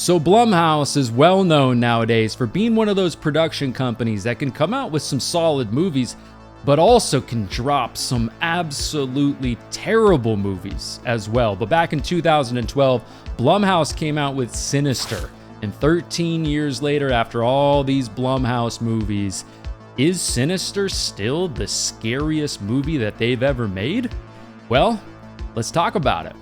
So Blumhouse is well known nowadays for being one of those production companies that can come out with some solid movies, but also can drop some absolutely terrible movies as well. But back in 2012, Blumhouse came out with Sinister. And 13 years later, after all these Blumhouse movies, is Sinister still the scariest movie that they've ever made? Well, let's talk about it.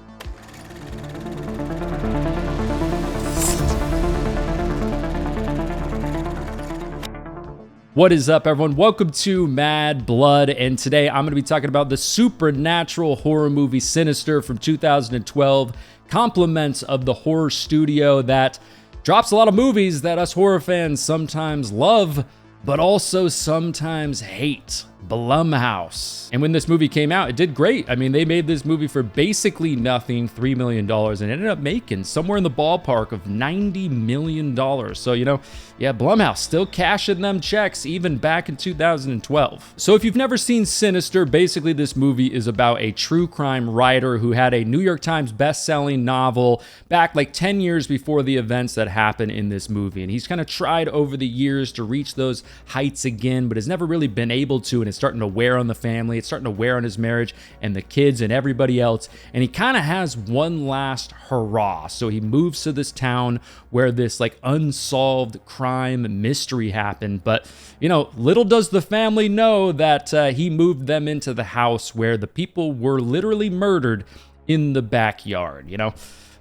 What is up, everyone? Welcome to Mad Blood, and today I'm going to be talking about the supernatural horror movie Sinister from 2012, compliments of the horror studio that drops a lot of movies that us horror fans sometimes love, but also sometimes hate. Blumhouse. And when this movie came out, it did great. I mean, they made this movie for basically nothing, $3 million, and ended up making somewhere in the ballpark of $90 million. So, yeah, Blumhouse still cashing them checks even back in 2012. So if you've never seen Sinister, basically this movie is about a true crime writer who had a New York Times best-selling novel back like 10 years before the events that happen in this movie. And he's kind of tried over the years to reach those heights again, but has never really been able to, and it's starting to wear on the family, it's starting to wear on his marriage and the kids and everybody else, and he kind of has one last hurrah. So he moves to this town where this like unsolved crime mystery happened, but little does the family know that he moved them into the house where the people were literally murdered in the backyard.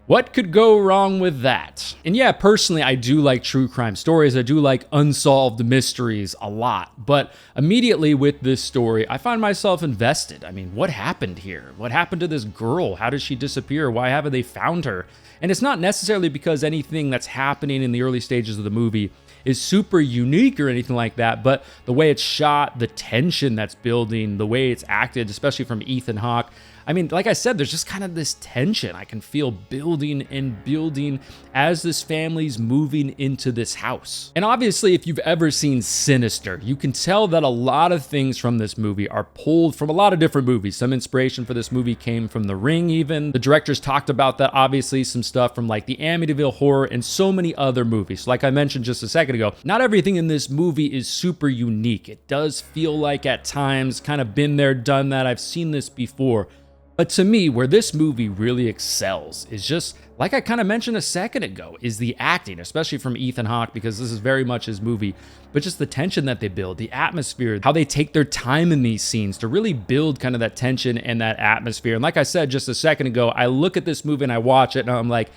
What could go wrong with that? And yeah, personally, I do like true crime stories. I do like unsolved mysteries a lot. But immediately with this story, I find myself invested. I mean, what happened here? What happened to this girl? How did she disappear? Why haven't they found her? And it's not necessarily because anything that's happening in the early stages of the movie is super unique or anything like that, but the way it's shot, the tension that's building, the way it's acted, especially from Ethan Hawke. I mean, like I said, there's just kind of this tension I can feel building and building as this family's moving into this house. And obviously, if you've ever seen Sinister, you can tell that a lot of things from this movie are pulled from a lot of different movies. Some inspiration for this movie came from The Ring even. The directors talked about that, obviously, some stuff from like the Amityville Horror and so many other movies. Like I mentioned just a second ago, not everything in this movie is super unique. It does feel like at times kind of been there, done that. I've seen this before. But to me, where this movie really excels is just, like I kind of mentioned a second ago, is the acting, especially from Ethan Hawke, because this is very much his movie, but just the tension that they build, the atmosphere, how they take their time in these scenes to really build kind of that tension and that atmosphere. And like I said just a second ago, I look at this movie and I watch it and I'm like,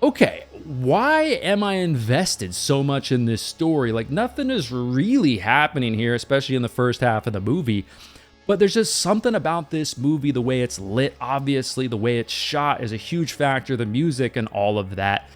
okay, why am I invested so much in this story? Like nothing is really happening here, especially in the first half of the movie. But there's just something about this movie, the way it's lit, obviously, the way it's shot is a huge factor, the music and all of that.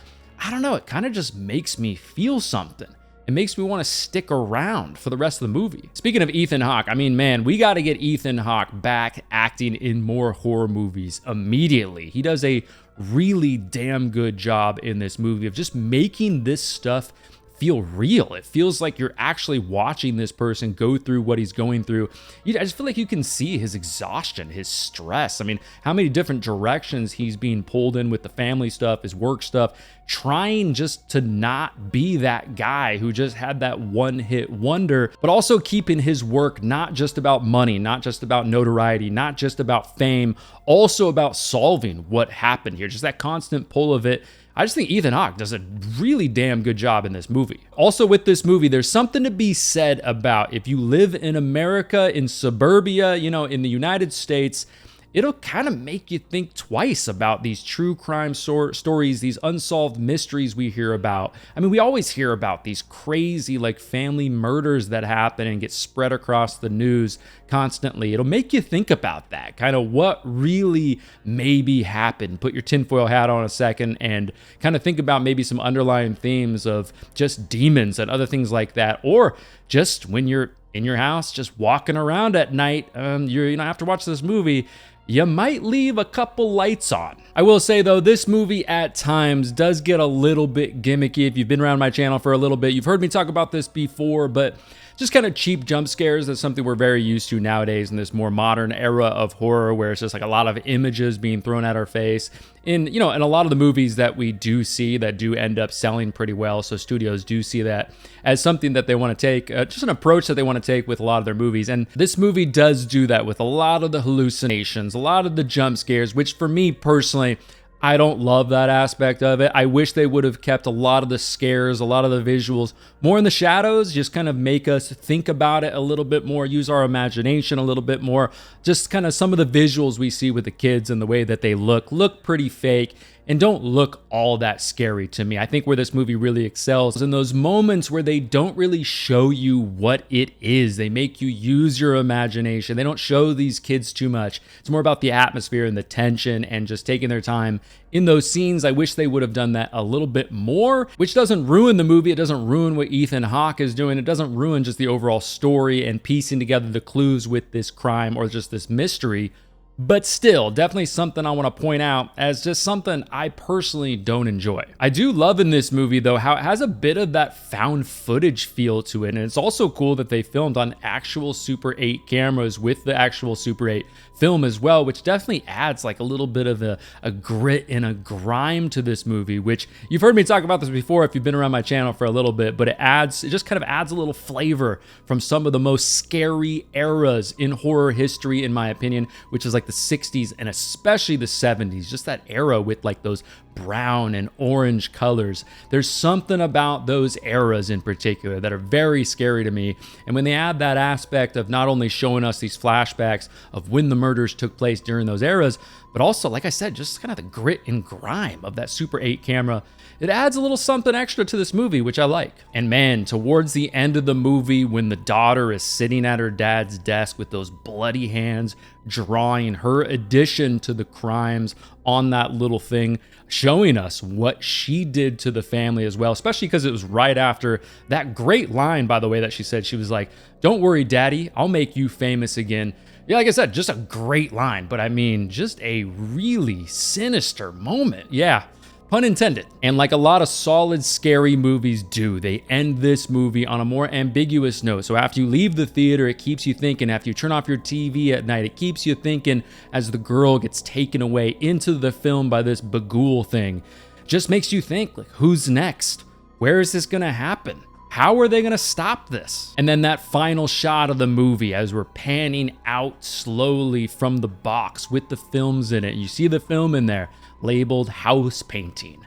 I don't know, it kind of just makes me feel something. It makes me want to stick around for the rest of the movie. Speaking of Ethan Hawke, I mean, man, we got to get Ethan Hawke back acting in more horror movies immediately. He does a really damn good job in this movie of just making this stuff feel real. It feels like you're actually watching this person go through what he's going through. I just feel like you can see his exhaustion, his stress. I mean, how many different directions he's being pulled in with the family stuff, his work stuff, trying just to not be that guy who just had that one-hit wonder, but also keeping his work not just about money, not just about notoriety, not just about fame, also about solving what happened here. Just that constant pull of it. I just think Ethan Hawke does a really damn good job in this movie. Also with this movie, there's something to be said about if you live in America, in suburbia, in the United States, it'll kind of make you think twice about these true crime stories, these unsolved mysteries we hear about. I mean, we always hear about these crazy like family murders that happen and get spread across the news constantly. It'll make you think about that, kind of what really maybe happened. Put your tinfoil hat on a second and kind of think about maybe some underlying themes of just demons and other things like that, or just when you're in your house, just walking around at night, after watching this movie, you might leave a couple lights on. I will say though, this movie at times does get a little bit gimmicky. If you've been around my channel for a little bit, you've heard me talk about this before, but just kind of cheap jump scares. That's something we're very used to nowadays in this more modern era of horror, where it's just like a lot of images being thrown at our face. In a lot of the movies that we do see that do end up selling pretty well, so studios do see that as something that they want to take, just an approach that they want to take with a lot of their movies. And this movie does do that with a lot of the hallucinations, a lot of the jump scares, which for me personally, I don't love that aspect of it. I wish they would have kept a lot of the scares, a lot of the visuals more in the shadows, just kind of make us think about it a little bit more, use our imagination a little bit more. Just kind of some of the visuals we see with the kids and the way that they look pretty fake and don't look all that scary to me. I think where this movie really excels is in those moments where they don't really show you what it is. They make you use your imagination. They don't show these kids too much. It's more about the atmosphere and the tension and just taking their time in those scenes. I wish they would have done that a little bit more, which doesn't ruin the movie. It doesn't ruin what Ethan Hawke is doing. It doesn't ruin just the overall story and piecing together the clues with this crime or just this mystery. But still, definitely something I want to point out as just something I personally don't enjoy. I do love in this movie, though, how it has a bit of that found footage feel to it. And it's also cool that they filmed on actual Super 8 cameras with the actual Super 8 film as well, which definitely adds like a little bit of a grit and a grime to this movie, which you've heard me talk about this before if you've been around my channel for a little bit, but it just kind of adds a little flavor from some of the most scary eras in horror history, in my opinion, which is like the 60s and especially the 70s, just that era with like those brown and orange colors. There's something about those eras in particular that are very scary to me. And when they add that aspect of not only showing us these flashbacks of when the murders took place during those eras, but also, like I said, just kind of the grit and grime of that Super 8 camera, it adds a little something extra to this movie, which I like. And man, towards the end of the movie, when the daughter is sitting at her dad's desk with those bloody hands, drawing her addition to the crimes on that little thing, showing us what she did to the family as well, especially because it was right after that great line, by the way, that she said. She was like, "Don't worry, Daddy, I'll make you famous again." Yeah, like I said, just a great line, but I mean, just a really sinister moment. Yeah, pun intended. And like a lot of solid, scary movies do, they end this movie on a more ambiguous note. So after you leave the theater, it keeps you thinking. After you turn off your TV at night, it keeps you thinking as the girl gets taken away into the film by this Bagul thing. Just makes you think, like, who's next? Where is this gonna happen? How are they going to stop this? And then that final shot of the movie as we're panning out slowly from the box with the films in it. You see the film in there labeled house painting.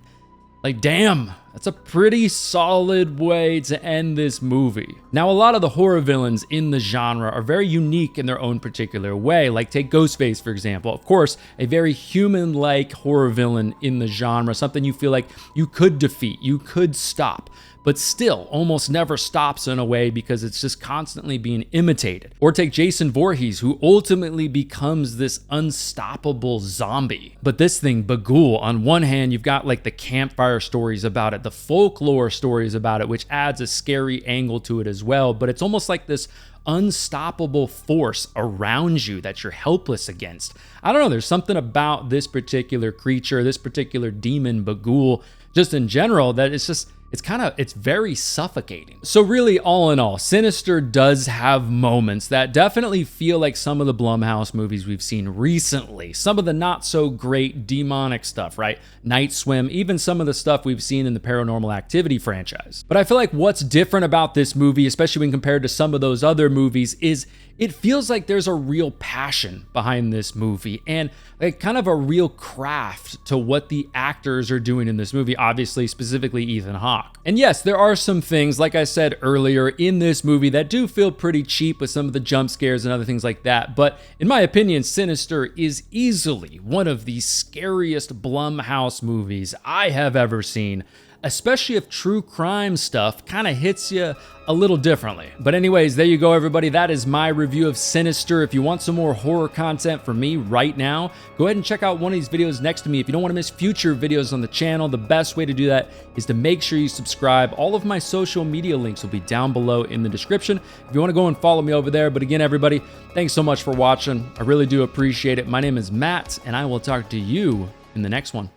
Like, damn, that's a pretty solid way to end this movie. Now, a lot of the horror villains in the genre are very unique in their own particular way. Like, take Ghostface, for example. Of course, a very human-like horror villain in the genre, something you feel like you could defeat, you could stop, but still almost never stops in a way because it's just constantly being imitated. Or take Jason Voorhees, who ultimately becomes this unstoppable zombie. But this thing, Bagul, on one hand, you've got like the campfire stories about it, the folklore stories about it, which adds a scary angle to it as well, but it's almost like this unstoppable force around you that you're helpless against. I don't know, there's something about this particular creature, this particular demon, Bagul, just in general, that it's very suffocating. So really, all in all, Sinister does have moments that definitely feel like some of the Blumhouse movies we've seen recently. Some of the not so great demonic stuff, right? Night Swim, even some of the stuff we've seen in the Paranormal Activity franchise. But I feel like what's different about this movie, especially when compared to some of those other movies, is it feels like there's a real passion behind this movie and like kind of a real craft to what the actors are doing in this movie, obviously, specifically Ethan Hawke. And yes, there are some things, like I said earlier, in this movie that do feel pretty cheap with some of the jump scares and other things like that. But in my opinion, Sinister is easily one of the scariest Blumhouse movies I have ever seen, especially if true crime stuff kind of hits you a little differently. But anyways, there you go, everybody. That is my review of Sinister. If you want some more horror content from me right now, go ahead and check out one of these videos next to me. If you don't want to miss future videos on the channel, the best way to do that is to make sure you subscribe. All of my social media links will be down below in the description if you want to go and follow me over there. But again, everybody, thanks so much for watching. I really do appreciate it. My name is Matt, and I will talk to you in the next one.